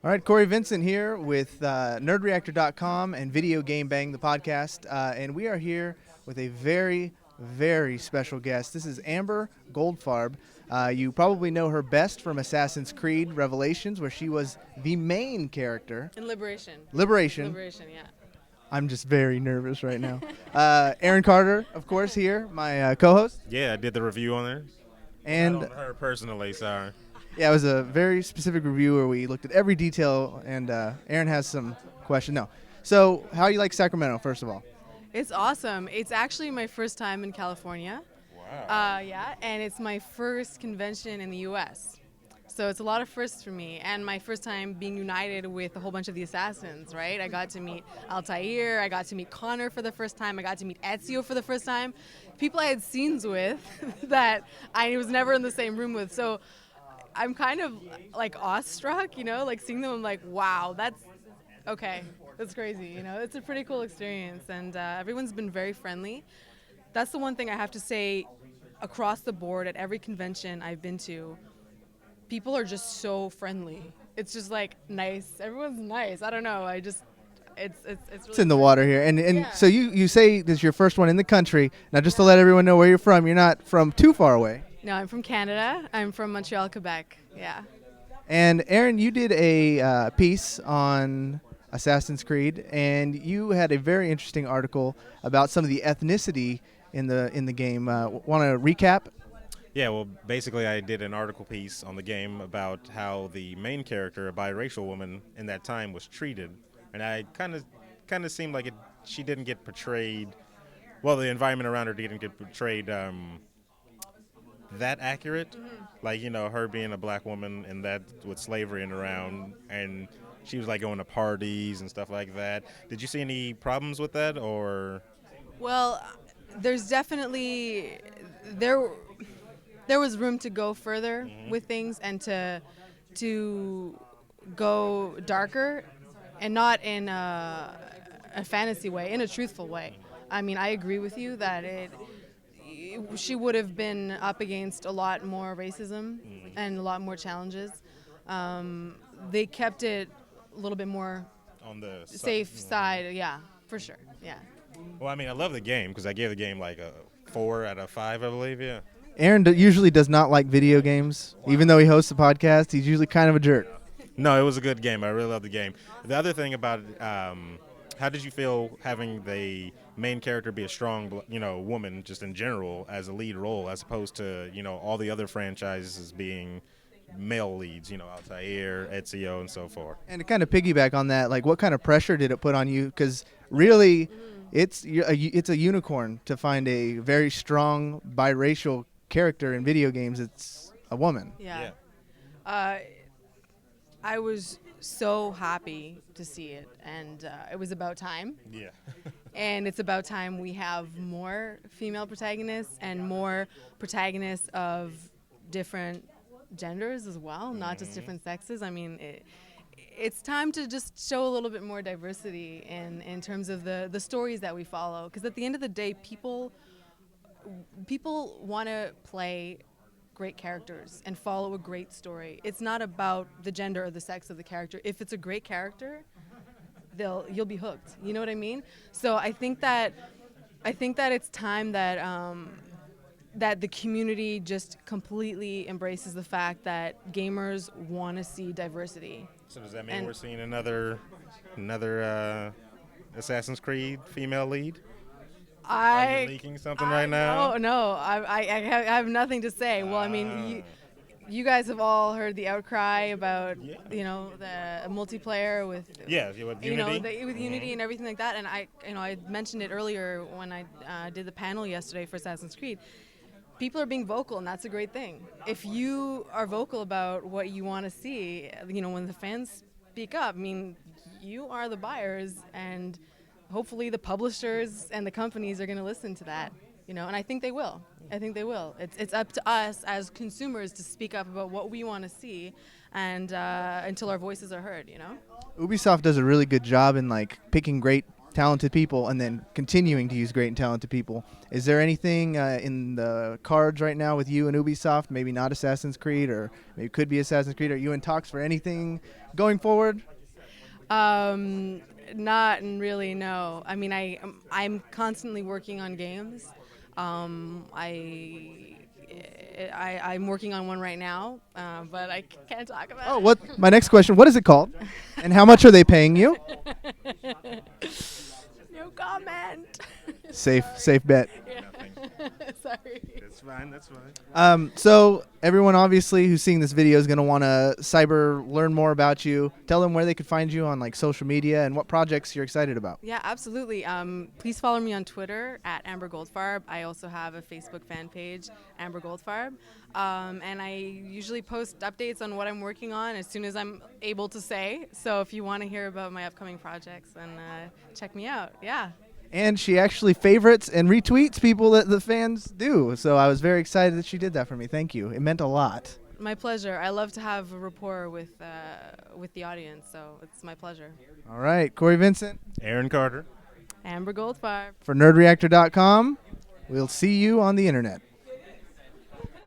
All right, Corey Vincent here with NerdReactor.com and Video Game Bang, the podcast. And we are here with a very, very special guest. This is Amber Goldfarb. You probably know her best from Assassin's Creed Revelations, where she was the main character. In Liberation. Liberation, yeah. I'm just very nervous right now. Aaron Carter, of course, here, my co-host. Yeah, I did the review on her. And Not on her personally, sorry. yeah, it was a very specific review where we looked at every detail, and Aaron has some questions. No. So, how do you like Sacramento, first of all? It's awesome. It's actually my first time in California. Wow. And it's my first convention in the U.S. So it's a lot of firsts for me, and my first time being united with a whole bunch of the assassins, right? I got to meet Altair, I got to meet Connor for the first time, I got to meet Ezio for the first time. People I had scenes with that I was never in the same room with. So I'm kind of like awestruck, like seeing them, I'm like, wow, that's crazy, It's a pretty cool experience, and everyone's been very friendly. That's the one thing I have to say across the board at every convention I've been to. People are just so friendly. It's just like nice. Everyone's nice. I don't know. It's really It's in the water here. And yeah. So you say this is your first one in the country. Now, just to let everyone know where you're from, you're not from too far away. No, I'm from Canada. I'm from Montreal, Quebec. Yeah. And Aaron, you did a piece on Assassin's Creed, and you had a very interesting article about some of the ethnicity in the game. Want to recap? Yeah, well, basically I did an article piece on the game about how the main character, a biracial woman, in that time was treated. And I kind of seemed like she didn't get portrayed, well, the environment around her didn't get portrayed that accurate. Mm-hmm. Like, her being a black woman and that with slavery and around, and she was like going to parties and stuff like that. Did you see any problems with that, or? Well, there's definitely there was room to go further with things and to go darker, and not in a fantasy way, in a truthful way. I mean, I agree with you that she would have been up against a lot more racism and a lot more challenges. They kept it a little bit more On the safe side, yeah, for sure, yeah. Well, I mean, I love the game because I gave the game like a 4 out of 5, I believe, yeah. Aaron usually does not like video games. Wow. Even though he hosts a podcast, he's usually kind of a jerk. No, it was a good game. I really loved the game. The other thing about it, how did you feel having the main character be a strong, woman just in general as a lead role, as opposed to, all the other franchises being male leads, Altair, Ezio, and so forth? And to kind of piggyback on that, like, what kind of pressure did it put on you? Because really, it's a unicorn to find a very strong biracial character in video games. It's a woman. Yeah. I was so happy to see it, and it was about time. Yeah. And it's about time we have more female protagonists and more protagonists of different genders as well, not just different sexes. I mean, it's time to just show a little bit more diversity in terms of the stories that we follow. Because at the end of the day, people want to play great characters and follow a great story. It's not about the gender or the sex of the character. If it's a great character, you'll be hooked. You know what I mean? So I think that it's time that that the community just completely embraces the fact that gamers want to see diversity. So does that mean we're seeing another Assassin's Creed female lead? Are you leaking something right now? No, I have nothing to say. Well, I mean, you guys have all heard the outcry about the multiplayer with with Unity, with Unity and everything like that. And I mentioned it earlier when I did the panel yesterday for Assassin's Creed. People are being vocal, and that's a great thing. If you are vocal about what you want to see, when the fans speak up, I mean, you are the buyers, and hopefully the publishers and the companies are going to listen to that, and I think they will. It's up to us as consumers to speak up about what we want to see, and until our voices are heard, Ubisoft does a really good job in picking great talented people and then continuing to use great and talented people. Is there anything in the cards right now with you and Ubisoft? Maybe not Assassin's Creed, or maybe it could be Assassin's Creed. Are you in talks for anything going forward? Not really, no. I mean, I'm constantly working on games. I'm working on one right now, but I can't talk about Oh, it. what? My next question: what is it called, and how much are they paying you? No comment. Safe bet. Sorry. That's fine. That's fine. So everyone obviously who's seeing this video is going to want to learn more about you. Tell them where they could find you on like social media and what projects you're excited about. Yeah, absolutely. Please follow me on Twitter at Amber Goldfarb. I also have a Facebook fan page, Amber Goldfarb. And I usually post updates on what I'm working on as soon as I'm able to say. So if you want to hear about my upcoming projects, then check me out. Yeah. And she actually favorites and retweets people that the fans do. So I was very excited that she did that for me. Thank you. It meant a lot. My pleasure. I love to have a rapport with the audience, so it's my pleasure. All right, Corey Vincent Aaron Carter. Amber Goldfarb. for nerdreactor.com. We'll see you on the internet.